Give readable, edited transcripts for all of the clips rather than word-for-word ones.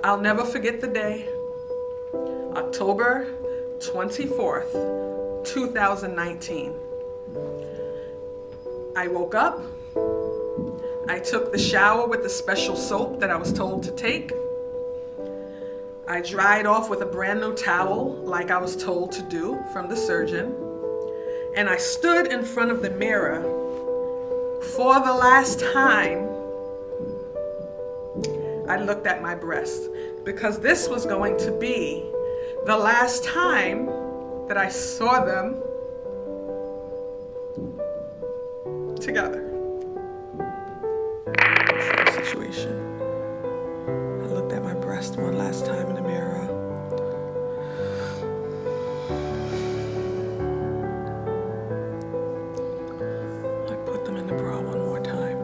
I'll never forget the day, October 24th, 2019. I woke up, I took the shower with the special soap that I was told to take. I dried off with a brand new towel like I was told to do from the surgeon. And I stood in front of the mirror for the last time. I looked at my breast because this was going to be the last time that I saw them together. That's the situation. I looked at my breast one last time in the mirror. I put them in the bra one more time.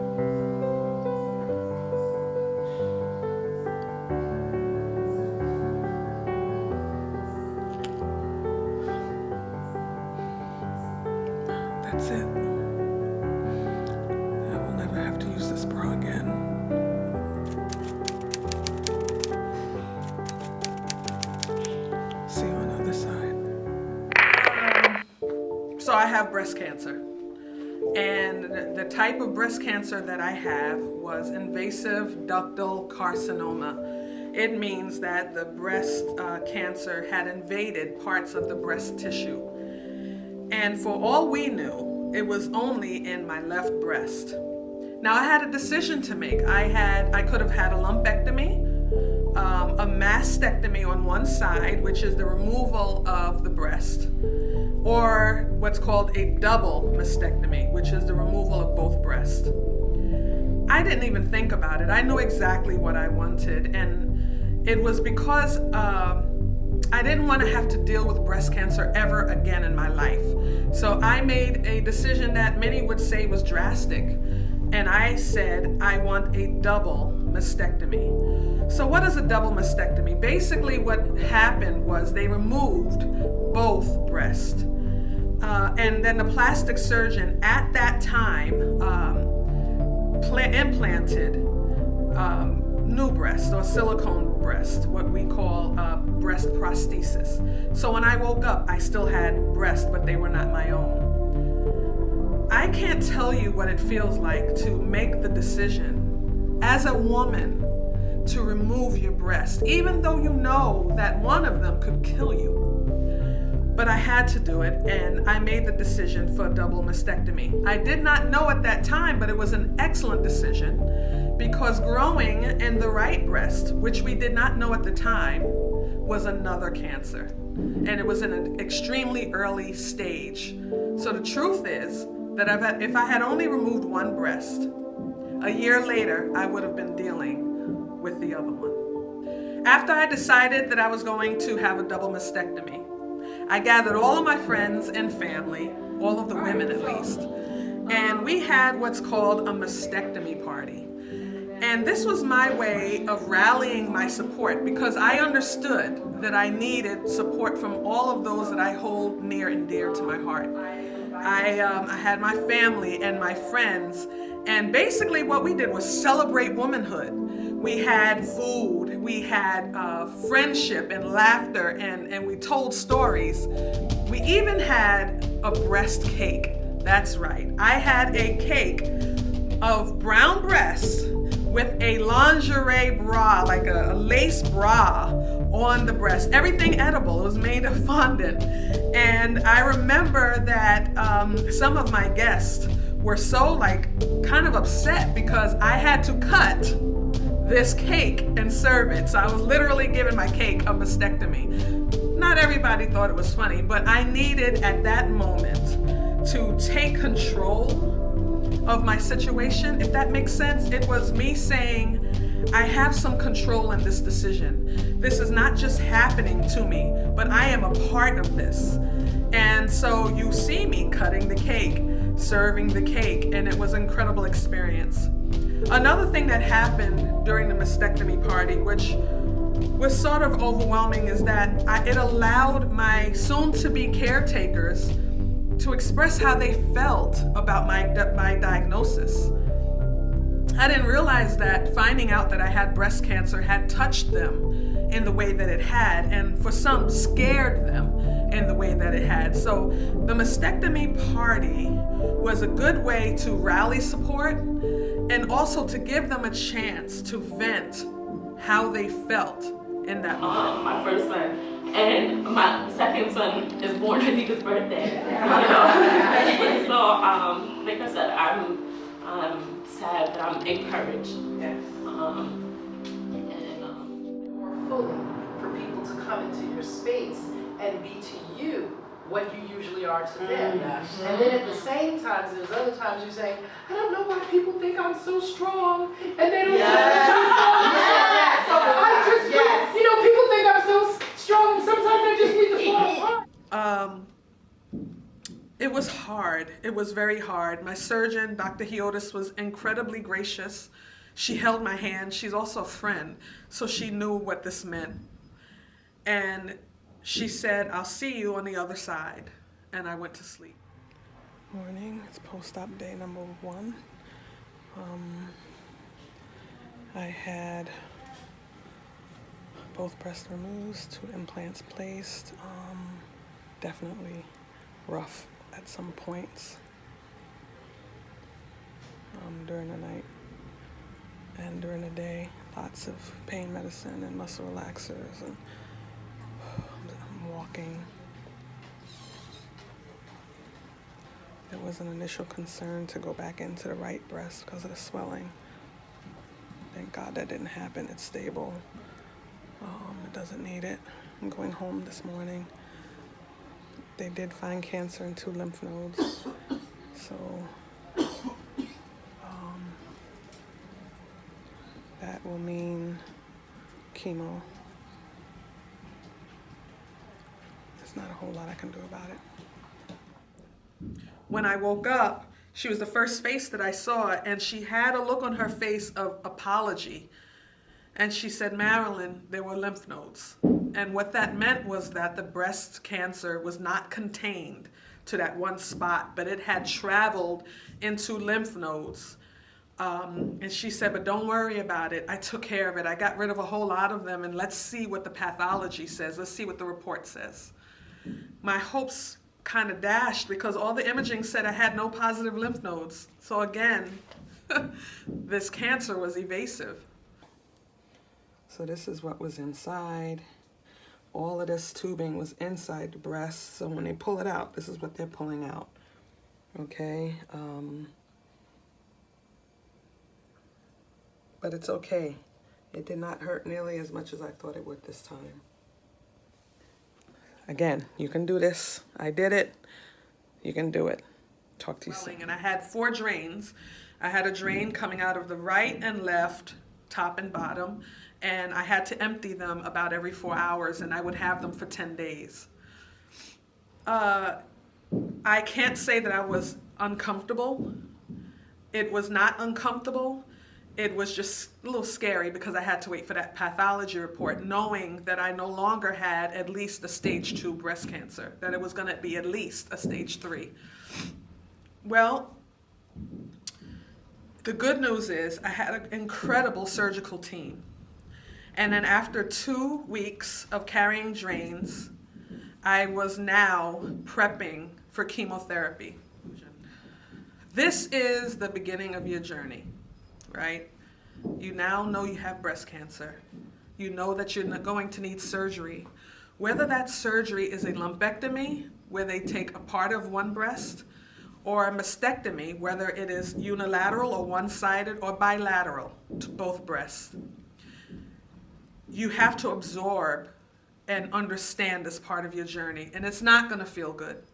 That's it. I will never have to use this bra again. See you on the other side. So I have breast cancer. And the type of breast cancer that I have was invasive ductal carcinoma. It means that the breast cancer had invaded parts of the breast tissue. And for all we knew, it was only in my left breast. Now I had a decision to make. I could have had a lumpectomy, a mastectomy on one side, which is the removal of the breast, or what's called a double mastectomy, which is the removal of both breasts. I didn't even think about it. I knew exactly what I wanted, and it was because I didn't want to have to deal with breast cancer ever again in my life. So I made a decision that many would say was drastic. And I said, I want a double mastectomy. So what is a double mastectomy? Basically what happened was they removed both breasts. And then the plastic surgeon at that time implanted new breast or silicone breast, what we call breast prosthesis. So when I woke up, I still had breasts, but they were not my own. I can't tell you what it feels like to make the decision as a woman to remove your breast, even though you know that one of them could kill you. But I had to do it, and I made the decision for a double mastectomy. I did not know at that time, but it was an excellent decision because growing in the right breast, which we did not know at the time, was another cancer. And it was in an extremely early stage. So the truth is that if I had only removed one breast, a year later, I would have been dealing with the other one. After I decided that I was going to have a double mastectomy, I gathered all of my friends and family, all of the women at least, and we had what's called a mastectomy party. And this was my way of rallying my support because I understood that I needed support from all of those that I hold near and dear to my heart. I had my family and my friends, and basically what we did was celebrate womanhood. We had food, we had friendship and laughter, and we told stories. We even had a breast cake. That's right. I had a cake of brown breasts with a lingerie bra, like a lace bra on the breast. Everything edible. It was made of fondant. And I remember that some of my guests were so kind of upset because I had to cut this cake and serve it. So I was literally giving my cake a mastectomy. Not everybody thought it was funny, but I needed at that moment to take control of my situation, if that makes sense. It was me saying, I have some control in this decision. This is not just happening to me, but I am a part of this. And so you see me cutting the cake, serving the cake, and it was an incredible experience. Another thing that happened during the mastectomy party, which was sort of overwhelming, is that it allowed my soon-to-be caretakers to express how they felt about my diagnosis. I didn't realize that finding out that I had breast cancer had touched them in the way that it had, and for some scared them in the way that it had. So the mastectomy party was a good way to rally support and also to give them a chance to vent how they felt in that moment. My first son, and my second son is born on Nika's birthday. So, like I said, I'm sad, but I'm encouraged. Yes. More fully for people to come into your space and be to you what you usually are to them. Mm-hmm. And then at the same time, there's other times you're saying, I don't know why people think I'm so strong, and they don't just So I just, you know, people think I'm so strong, and sometimes I just need to fall apart. It was hard. It was very hard. My surgeon, Dr. Hiotis, was incredibly gracious. She held my hand. She's also a friend, so she knew what this meant. And she said, I'll see you on the other side. And I went to sleep. Morning, it's post-op day number 1. I had both breast removed, 2 implants placed. Definitely rough at some points during the night and during the day. Lots of pain medicine and muscle relaxers, and I'm walking. There was an initial concern to go back into the right breast because of the swelling. Thank God that didn't happen. It's stable. It doesn't need it. I'm going home this morning. They did find cancer in 2 lymph nodes, so that will mean chemo. There's not a whole lot I can do about it. When I woke up, she was the first face that I saw, and she had a look on her face of apology. And she said, Marilyn, there were lymph nodes. And what that meant was that the breast cancer was not contained to that one spot, but it had traveled into lymph nodes. And she said, but don't worry about it. I took care of it. I got rid of a whole lot of them, and let's see what the pathology says. Let's see what the report says. My hopes kind of dashed because all the imaging said I had no positive lymph nodes. So again, this cancer was evasive. So this is what was inside. All of this tubing was inside the breast. So when they pull it out, this is what they're pulling out. Okay. But it's okay. It did not hurt nearly as much as I thought it would this time. Again, you can do this. I did it. You can do it. Talk to you soon. And I had 4 drains. I had a drain coming out of the right and left, top and bottom, and I had to empty them about every 4 hours, and I would have them for 10 days. I can't say that I was uncomfortable. It was not uncomfortable. It was just a little scary because I had to wait for that pathology report, knowing that I no longer had at least a stage 2 breast cancer, that it was going to be at least a stage 3. Well, the good news is I had an incredible surgical team. And then after 2 weeks of carrying drains, I was now prepping for chemotherapy. This is the beginning of your journey, right? You now know you have breast cancer. You know that you're going to need surgery. Whether that surgery is a lumpectomy, where they take a part of one breast, or a mastectomy, whether it is unilateral or one-sided or bilateral to both breasts. You have to absorb and understand this part of your journey, and it's not going to feel good.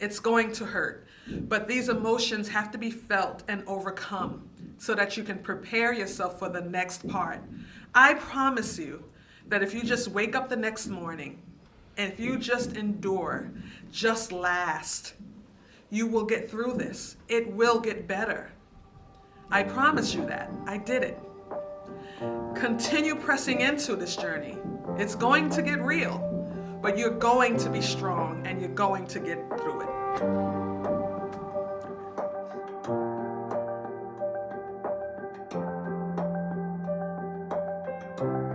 It's going to hurt, but these emotions have to be felt and overcome so that you can prepare yourself for the next part. I promise you that if you just wake up the next morning and if you just endure, just last, you will get through this. It will get better. I promise you that. I did it. Continue pressing into this journey. It's going to get real, but you're going to be strong and you're going to get through it. you.